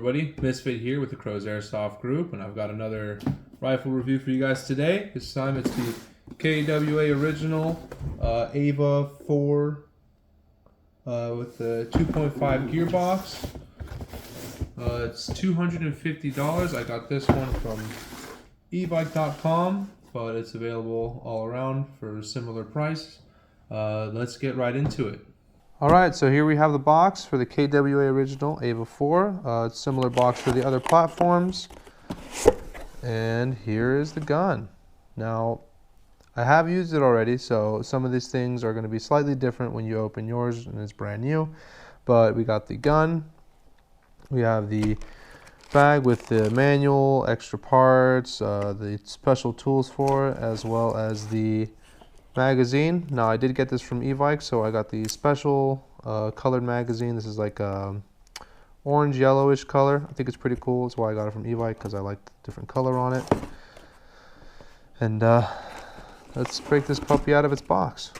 everybody, Misfit here with the Crows Airsoft Group, and I've got another rifle review for you guys today. This time it's the KWA Original AVA-4 with the 2.5 Gearbox. It's $250. I got this one from ebike.com, but it's available all around for a similar price. Let's get right into it. Alright, so here we have the box for the KWA Original AVA-4. It's a similar box for the other platforms. And here is the gun. Now, I have used it already, so some of these things are going to be slightly different when you open yours and it's brand new. But we got the gun. We have the bag with the manual, extra parts, the special tools for it, as well as the magazine. Now I did get this from Evike, so I got the special colored magazine. This is like orange yellowish color. I think it's pretty cool. That's why I got it from Evike, because I like the different color on it. And let's break this puppy out of its box.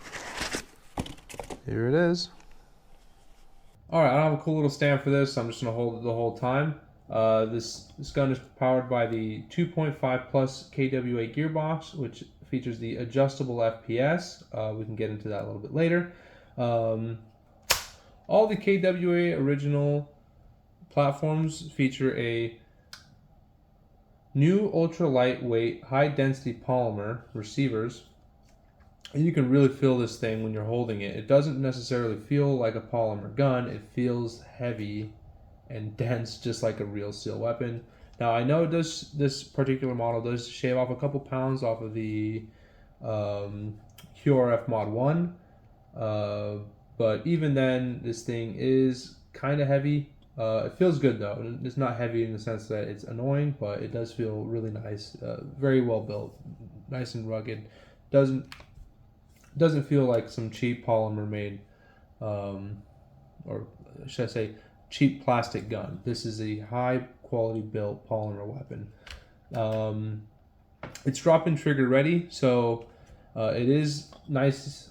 Here it is. Alright, I don't have a cool little stand for this, so I'm just going to hold it the whole time. This gun is powered by the 2.5 plus KWA Gearbox, which features the adjustable FPS. We can get into that a little bit later. All the KWA Original platforms feature a new ultra lightweight, high density polymer receivers. And you can really feel this thing when you're holding it. It doesn't necessarily feel like a polymer gun. It feels heavy and dense, just like a real steel weapon. Now I know this particular model does shave off a couple pounds off of the QRF Mod 1, but even then this thing is kind of heavy. It feels good though. It's not heavy in the sense that it's annoying, but it does feel really nice. Very well built, nice and rugged. Doesn't feel like some cheap polymer made, or should I say cheap plastic gun. This is a high quality built polymer weapon. It's drop-in trigger ready, so it is nice.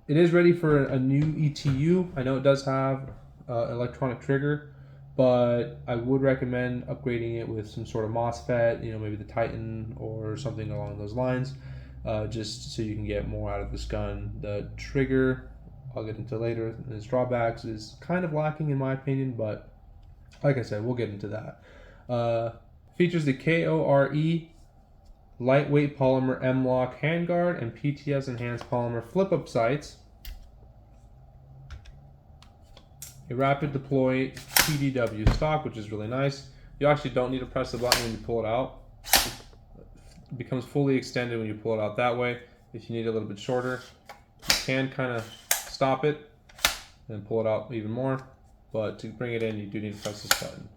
It is ready for a new ETU. I know it does have electronic trigger, but I would recommend upgrading it with some sort of MOSFET, maybe the Titan or something along those lines, just so you can get more out of this gun. The trigger, I'll get into later, its drawbacks is kind of lacking in my opinion, but like I said, we'll get into that. Features the KORE lightweight polymer M-LOK handguard and PTS enhanced polymer flip-up sights. A rapid deploy PDW stock, which is really nice. You actually don't need to press the button when you pull it out. It becomes fully extended when you pull it out that way. If you need it a little bit shorter, you can kind of stop it and pull it out even more, but to bring it in you do need to press this button.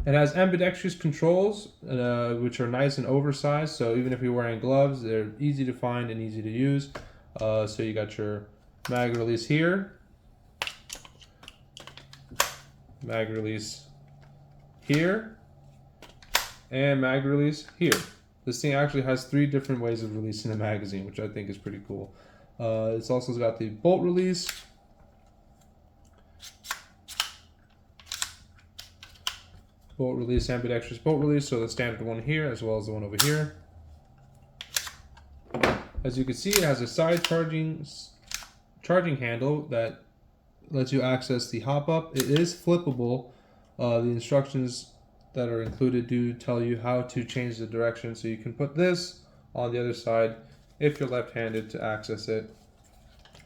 It has ambidextrous controls, which are nice and oversized, so even if you're wearing gloves, they're easy to find and easy to use. So you got your mag release here, mag release here, and mag release here. This thing actually has 3 different ways of releasing a magazine, which I think is pretty cool. It's also got the bolt release, ambidextrous bolt release, so the standard one here as well as the one over here. As you can see, it has a side charging handle that lets you access the hop up. It is flippable. The instructions that are included do tell you how to change the direction, so you can put this on the other side if you're left-handed to access it,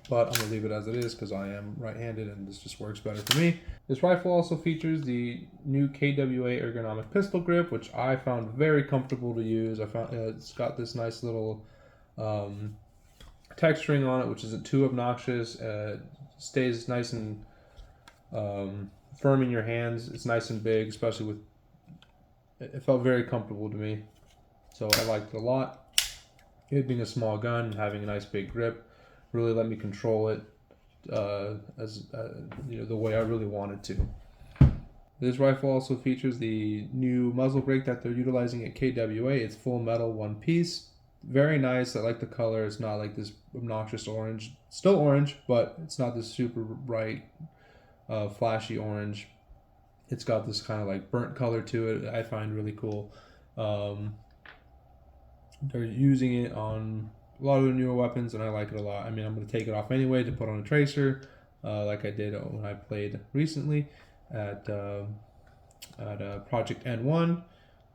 but I'm going to leave it as it is because I am right-handed and this just works better for me. This rifle also features the new KWA ergonomic pistol grip, which I found very comfortable to use. I found it's got this nice little texturing on it, which isn't too obnoxious. Stays nice and firm in your hands. It's nice and big, especially with, it felt very comfortable to me, so I liked it a lot. It being a small gun, having a nice big grip, really let me control it the way I really wanted to. This rifle also features the new muzzle brake that they're utilizing at KWA. It's full metal, one piece. Very nice. I like the color. It's not like this obnoxious orange. Still orange, but it's not this super bright, flashy orange. It's got this kind of like burnt color to it. I find really cool. They're using it on a lot of the newer weapons, and I like it a lot. I mean, I'm going to take it off anyway to put on a tracer, like I did when I played recently at Project N1.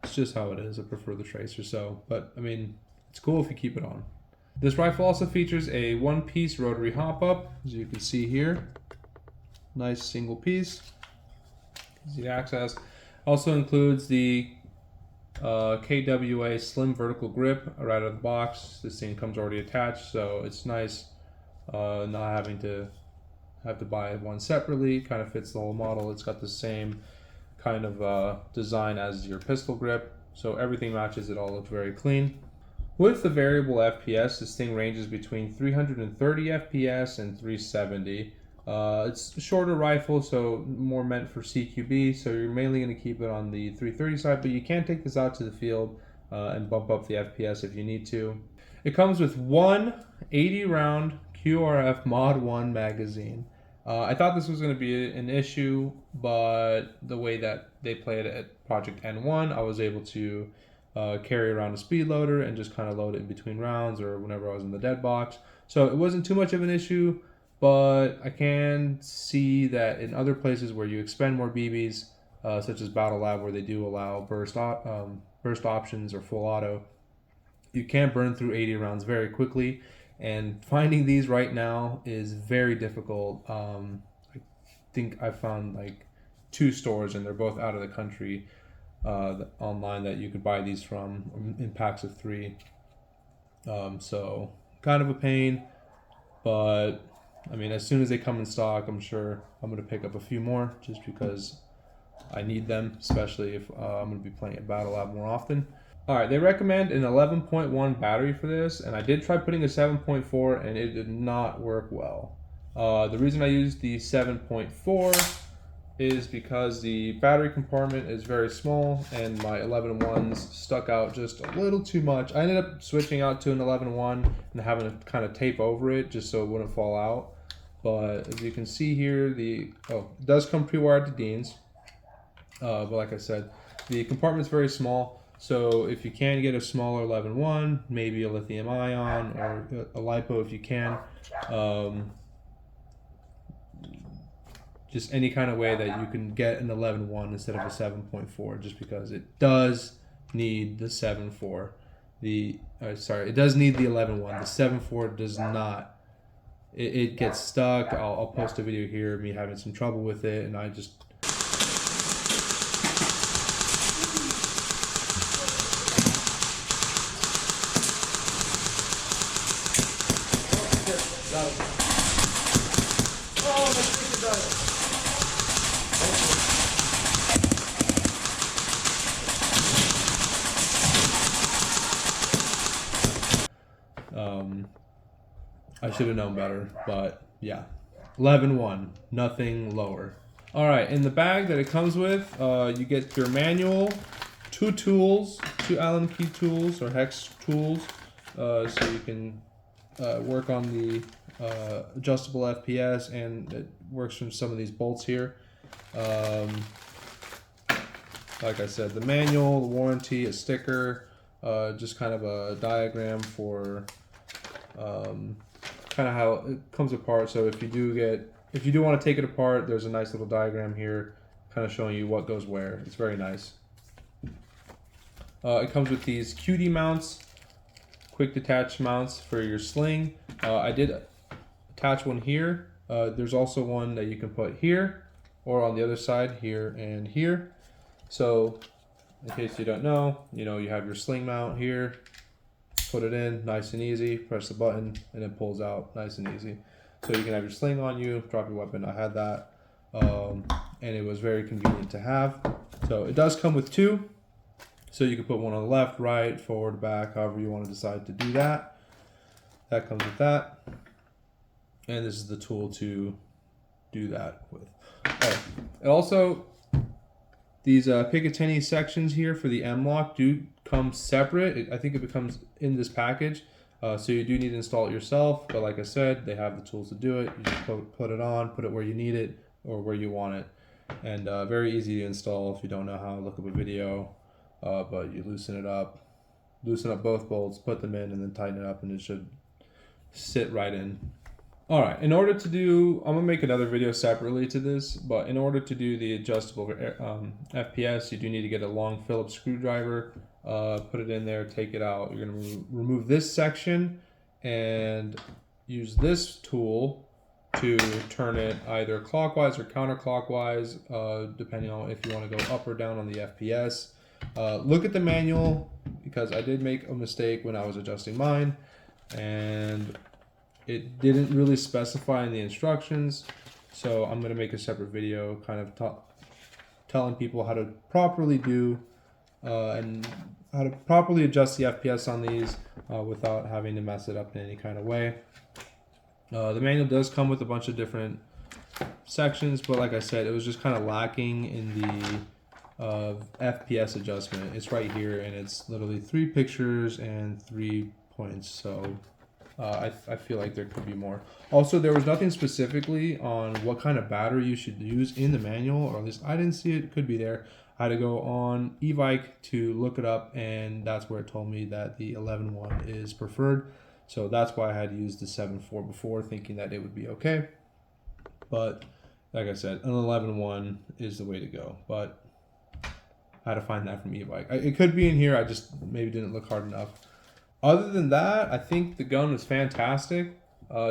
It's just how it is. I prefer the tracer. So, but I mean, it's cool if you keep it on. This rifle also features a one-piece rotary hop-up, as you can see here. Nice single piece, easy to access. Also includes the KWA slim vertical grip right out of the box. This thing comes already attached, so it's nice not having to buy one separately. Kind of fits the whole model. It's got the same kind of design as your pistol grip, so everything matches. It all looks very clean. With the variable FPS, this thing ranges between 330 FPS and 370. It's a shorter rifle, so more meant for CQB, so you're mainly going to keep it on the 330 side, but you can take this out to the field and bump up the FPS if you need to. It comes with one 80-round QRF Mod 1 magazine. I thought this was going to be an issue, but the way that they played it at Project N1, I was able to carry around a speed loader and just kind of load it in between rounds or whenever I was in the dead box. So it wasn't too much of an issue. But I can see that in other places where you expend more BBs, such as Battle Lab, where they do allow burst options or full auto, you can burn through 80 rounds very quickly. And finding these right now is very difficult. I think I found like 2 stores, and they're both out of the country online, that you could buy these from in packs of 3. So kind of a pain, but I mean, as soon as they come in stock, I'm sure I'm going to pick up a few more just because I need them, especially if I'm going to be playing at Battle Lab more often. Alright, they recommend an 11.1 battery for this, and I did try putting a 7.4 and it did not work well. The reason I used the 7.4 is because the battery compartment is very small and my 11.1s stuck out just a little too much. I ended up switching out to an 11.1 and having to kind of tape over it just so it wouldn't fall out. But as you can see here, it does come pre-wired to Dean's. But like I said, the compartment's very small. So if you can get a smaller 11.1, maybe a lithium ion or a LiPo if you can. Just any kind of way that you can get an 11.1 instead of a 7.4, just because it does need the 7.4. It does need the 11.1. The 7.4 does not. It gets stuck. I'll post a video here of me having some trouble with it, and I just. I should have known better, but yeah. 11.1, nothing lower. Alright, in the bag that it comes with, you get your manual, 2 tools, 2 Allen key tools or hex tools, so you can work on the adjustable FPS, and it works from some of these bolts here. Like I said, the manual, the warranty, a sticker, just kind of a diagram for kind of how it comes apart. So if you do want to take it apart, there's a nice little diagram here kind of showing you what goes where. It's very nice. It comes with these QD mounts, quick detach mounts for your sling. I did attach one here. There's also one that you can put here or on the other side, here and here. So in case you don't know, you have your sling mount here. Put it in, nice and easy, press the button, and it pulls out nice and easy. So you can have your sling on you, drop your weapon. I had that, and it was very convenient to have. So it does come with 2, so you can put one on the left, right, forward, back, however you want to decide to do that. That comes with that, and this is the tool to do that with. Oh, and also, these Picatinny sections here for the M-LOK do come separate. I think it becomes in this package, so you do need to install it yourself. But like I said, they have the tools to do it. You just put it on, put it where you need it or where you want it. and very easy to install if you don't know how. Look up a video, but you loosen up both bolts, put them in, and then tighten it up, and it should sit right in. All right, in order to do, I'm gonna make another video separately to this, but in order to do the adjustable FPS, you do need to get a long Phillips screwdriver, put it in there, take it out. You're gonna remove this section and use this tool to turn it either clockwise or counterclockwise, depending on if you want to go up or down on the FPS. Look at the manual, because I did make a mistake when I was adjusting mine, and it didn't really specify in the instructions. So I'm going to make a separate video kind of telling people how to properly do and how to properly adjust the FPS on these without having to mess it up in any kind of way. The manual does come with a bunch of different sections, but like I said, it was just kind of lacking in the FPS adjustment. It's right here, and it's literally 3 pictures and 3 points. So I feel like there could be more. Also, there was nothing specifically on what kind of battery you should use in the manual, or at least I didn't see it. It could be there. I had to go on e-bike to look it up, and that's where it told me that the 11.1 is preferred. So that's why I had used the 7.4 before, thinking that it would be okay. But like I said, an 11.1 is the way to go. But I had to find that from e-bike. It could be in here. I just maybe didn't look hard enough. Other than that, I think the gun was fantastic.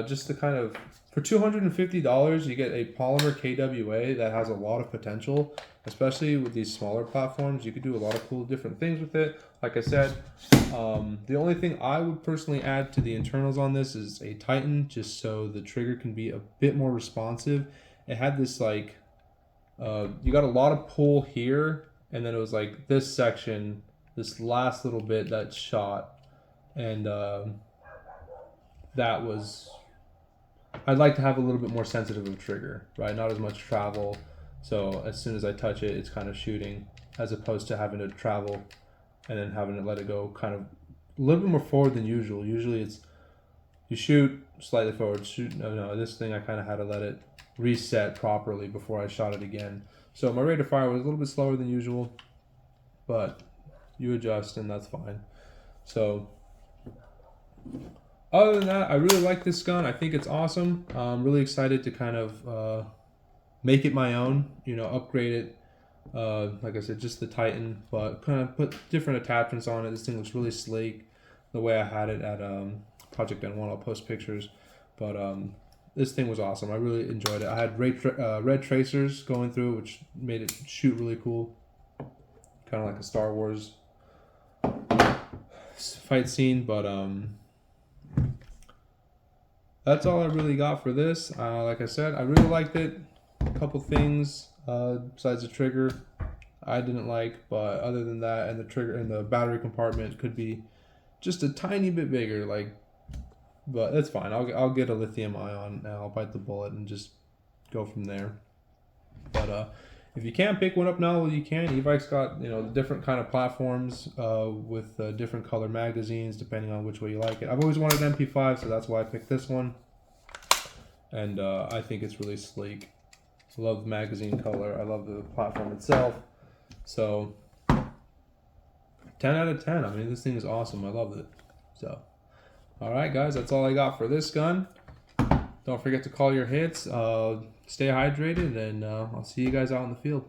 Just to kind of, for $250, you get a polymer KWA that has a lot of potential, especially with these smaller platforms. You could do a lot of cool different things with it. Like I said, the only thing I would personally add to the internals on this is a Titan, just so the trigger can be a bit more responsive. It had this like, you got a lot of pull here, and then it was like this section, this last little bit that shot. And that was, I'd like to have a little bit more sensitive of a trigger, right? Not as much travel. So as soon as I touch it, it's kind of shooting, as opposed to having to travel and then having to let it go kind of a little bit more forward than usual. Usually it's, you shoot, slightly forward, shoot. No, this thing I kind of had to let it reset properly before I shot it again. So my rate of fire was a little bit slower than usual, but you adjust and that's fine. So other than that, I really like this gun. I think it's awesome. I'm really excited to kind of make it my own, upgrade it. Like I said, just the Titan, but kind of put different attachments on it. This thing looks really sleek the way I had it at Project N1. I'll post pictures, but this thing was awesome. I really enjoyed it. I had red tracers going through it, which made it shoot really cool, kind of like a Star Wars fight scene. But that's all I really got for this. Like I said, I really liked it. A couple things besides the trigger I didn't like, but other than that, and the trigger and the battery compartment could be just a tiny bit bigger, but that's fine. I'll get a lithium ion and I'll bite the bullet and just go from there. But if you can't pick one up now, well, you can. E-bike's got different kind of platforms with different color magazines depending on which way you like it. I've always wanted an MP5, so that's why I picked this one, and I think it's really sleek. I love the magazine color. I love the platform itself. So 10 out of 10. I mean, this thing is awesome. I love it. So all right, guys, that's all I got for this gun. Don't forget to call your hits. Stay hydrated, and I'll see you guys out in the field.